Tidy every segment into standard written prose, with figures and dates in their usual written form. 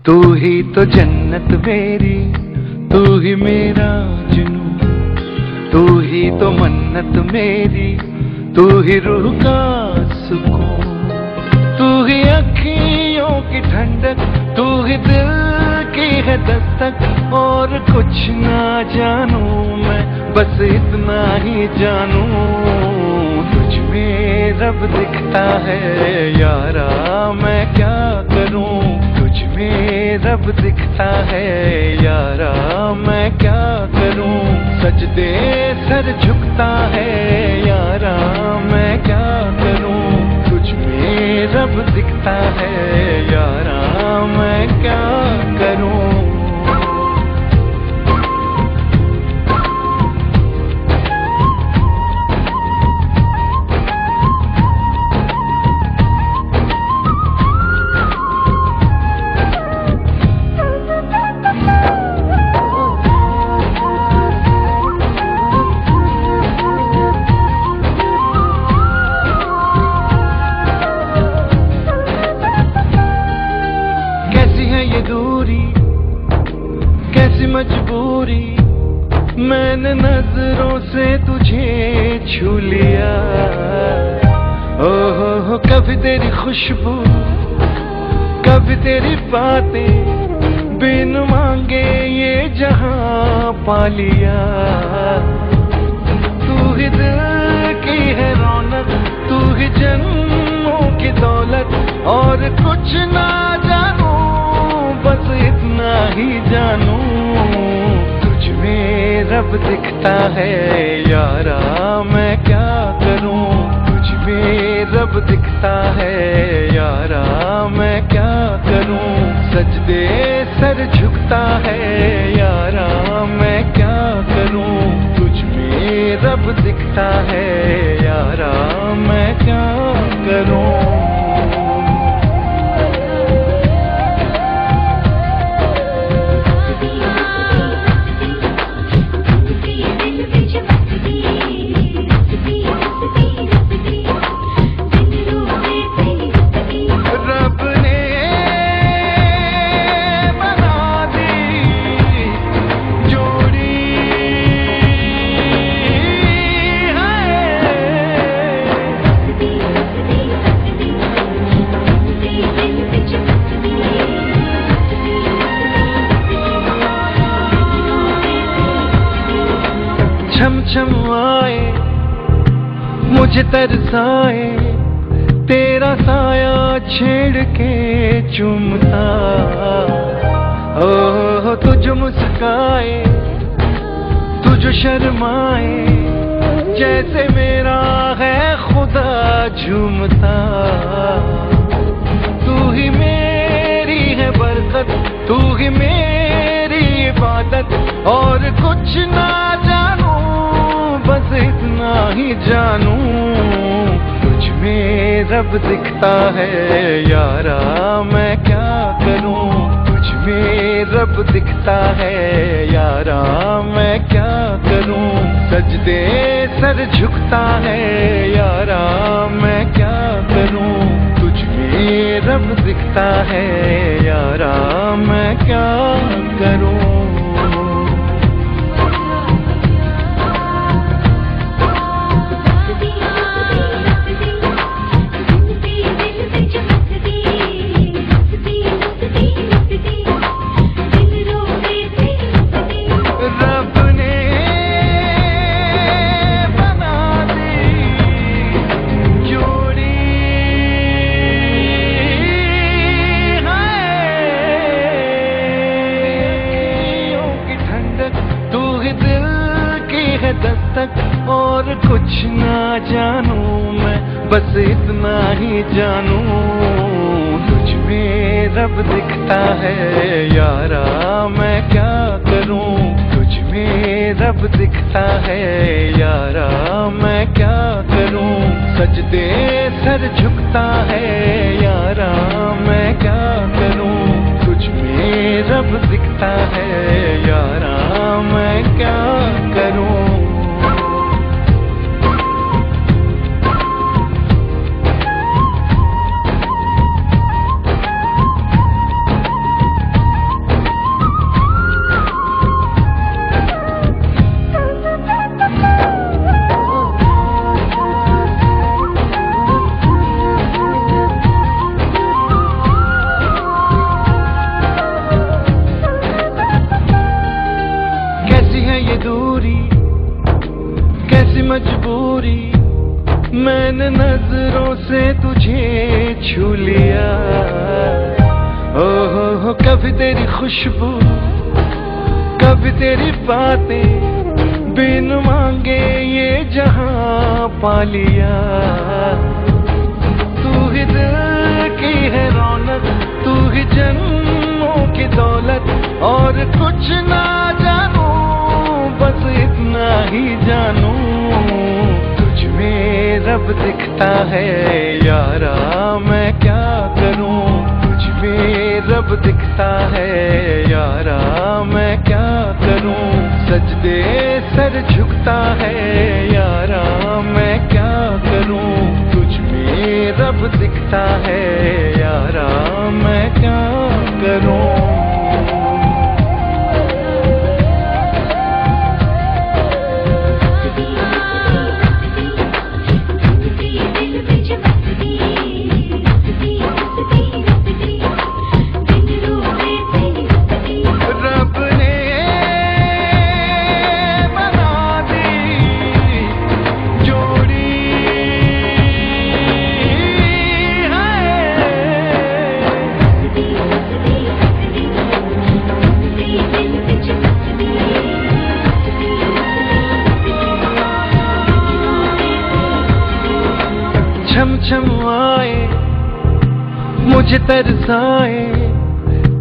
तू ही तो जन्नत मेरी, तू ही मेरा जुनून, तू ही तो मन्नत मेरी, तू ही रूह का सुकून, तू ही अखियों की ठंडक, तू ही दिल की है दस्तक। और कुछ ना जानू मैं, बस इतना ही जानू, तुझ में रब दिखता है यारा, मैं क्या करूं। तुझ में रब दिखता है यारा, मैं क्या करूं। सजदे सर झुकता है यारा, मैं क्या करूं। तुझ में रब दिखता है यारा, मैं क्या करूं। दूरी कैसी मजबूरी, मैंने नजरों से तुझे छू लिया। ओहो कभी तेरी खुशबू, कभी तेरी बातें, बिन मांगे ये जहां पा लिया। तू ही दिल की है रौनक, तू ही जन्मों की दौलत, और कुछ ना जानू, बस इतना ही जानू। तुझ में रब दिखता है यारा, मैं क्या करूं। तुझ में रब दिखता है यारा, मैं क्या करूं। सजदे सर झुकता है यारा, मैं क्या करूं। तुझ में रब दिखता है यारा, मैं क्या करूं। छम छम आए मुझे तरसाए, तेरा साया छेड़ के चूमता। ओह तुझ मुस्काए, तुझ शर्माए, जैसे मेरा है खुदा झूमता। तू ही मेरी है बरकत, तू ही मेरी इबादत, और कुछ ना जानू, बस इतना ही जानू। तुझ में रब दिखता है यारा, मैं क्या करूं। तुझ में रब दिखता है यारा, मैं क्या करूं। सजदे सर झुकता है यारा, मैं क्या करूं। तुझ में रब दिखता है यारा, मैं क्या करूं। दस्तक और कुछ ना जानू मैं, बस इतना ही जानू। तुझ में रब दिखता है यारा, मैं क्या करूं। तुझ में रब दिखता है यारा, मैं क्या करूं। सजदे सर झुकता है यारा, मैं क्या करूं। तुझ में रब दिखता है यारा, मैं क्या करूं। जिन नजरों से तुझे छू लिया, हो कभी तेरी खुशबू, कभी तेरी बातें, बिन मांगे ये जहां पा लिया। तू ही दिल की है रौनक, तू ही जन्मों की दौलत, और कुछ ना जानू बस इतना ही जानू, तुझ में रब दिखता है यारा मैं क्या करूं, तुझ में रब दिखता है यारा मैं क्या करूं, सजदे सर झुकता है यारा मैं क्या करूं, तुझ में रब दिखता है यारा मैं क्या करूं। छम छम आए मुझे तरसाए,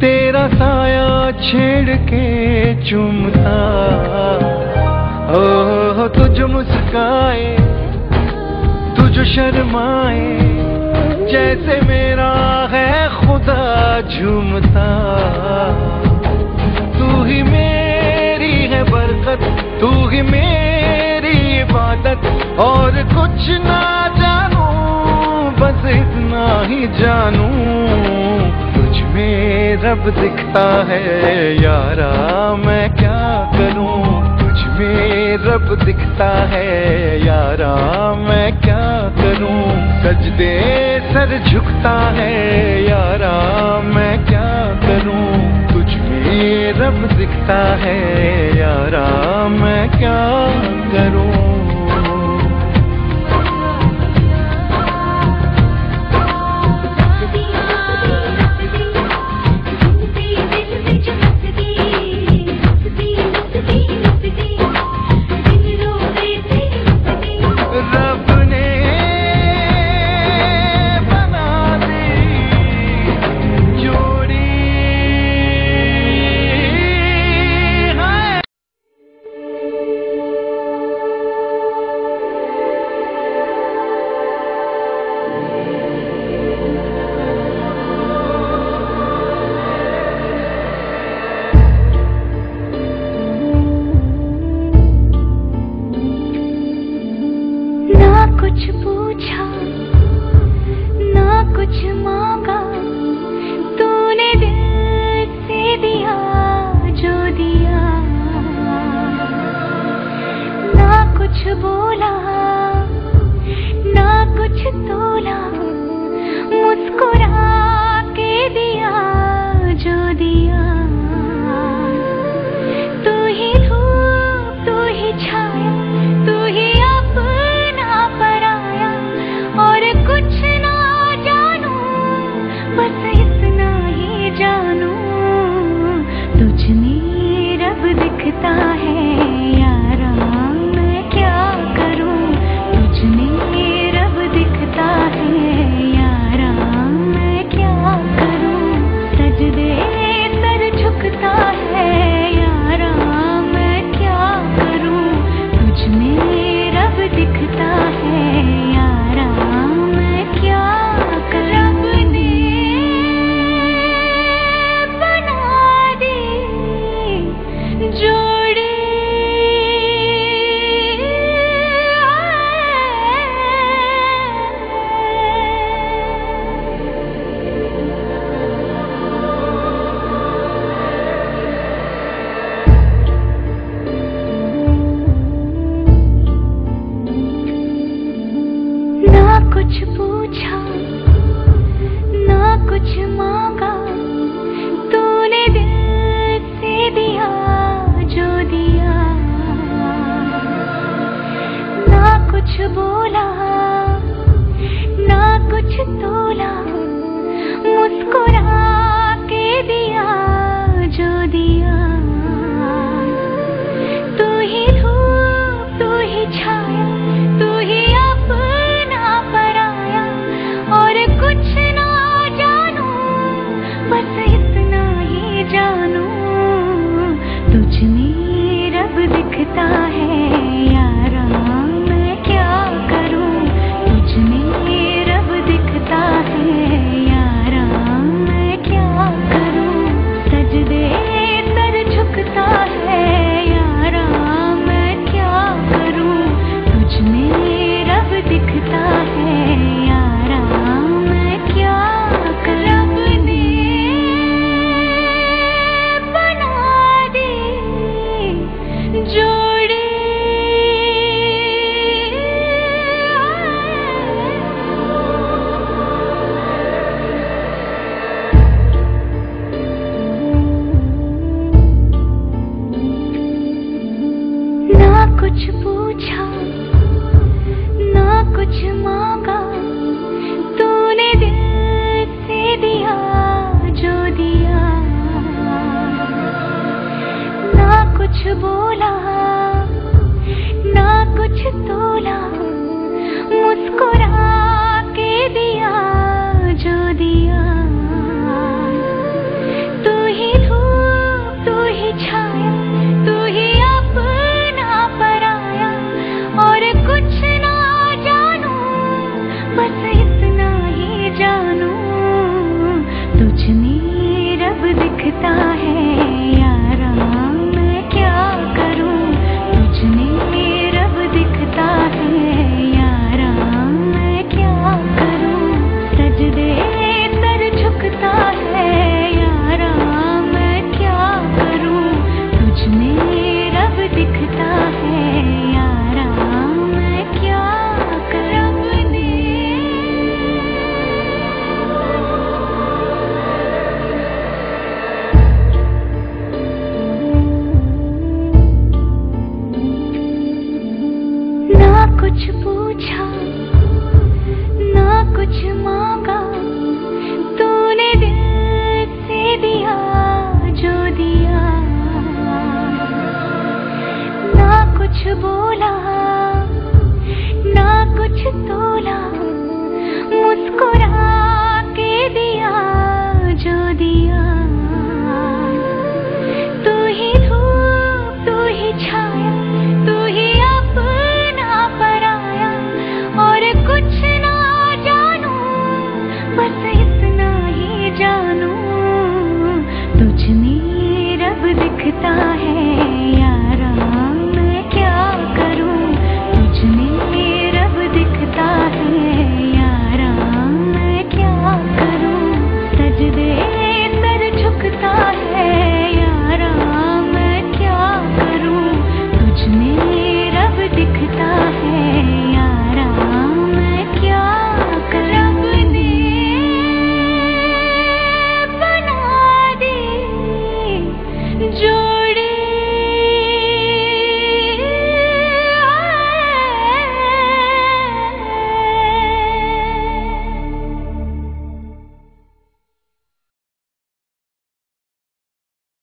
तेरा साया छेड़ के चूमता, हो तुझ मुस्काए, तुझ शर्माए, जैसे मेरा है खुदा झूमता। तू ही मेरी है बरकत, तू ही मेरी इबादत, और कुछ ना जानू बस इतना ही जानू, तुझ में रब दिखता है यारा मैं क्या करूं, तुझ में रब दिखता है यारा मैं क्या करूं, सजदे सर झुकता है यारा मैं क्या करूं, तुझ में रब दिखता है यारा मैं क्या करूं। कुछ पूछा ना कुछ मांगा, तूने दिल से दिया जो दिया, ना कुछ बोला ना कुछ तोला, मुस्कुरा के दिया जो दिया। तू ही धूप तू ही छाया, तू ही अपना पराया, और कुछ ना जानू बस इतना ही जानू, तुझ में रब दिखता है यारा मैं क्या करूं, तुझ में रब दिखता है यारा मैं बस इतना ही जानू, तुझ में रब दिखता है यारा, मैं क्या करूं, तुझ में रब दिखता है यारा, मैं क्या करूं, सजदे सर झुकता है यारा, मैं क्या करूं, तुझ में रब दिखता है यारा, मैं क्या करूं। रब ने बना दी जोड़ी, ना कुछ पूछा ना कुछ मांगा, तूने दिल से दिया जो दिया, ना कुछ बोला ना कुछ तोला, मुस्कुरा के दिया जो दिया, तू ही धूप तू ही छाया, तू ही अपना पराया, और कुछ ना जानू, बस इतना ही जानू, तुझ में रब दिखता है यारा, मैं क्या करूं, तुझ में रब दिखता है यारा, मैं क्या करूं, सजदे सर झुकता है यारा, मैं क्या करूं, तुझ में रब दिखता है यारा, मैं क्या करूं। ना कुछ पूछा ना कुछ मांगा, तूने दिल से दिया जो दिया, ना कुछ बोला ना कुछ तोला, मुस्कुरा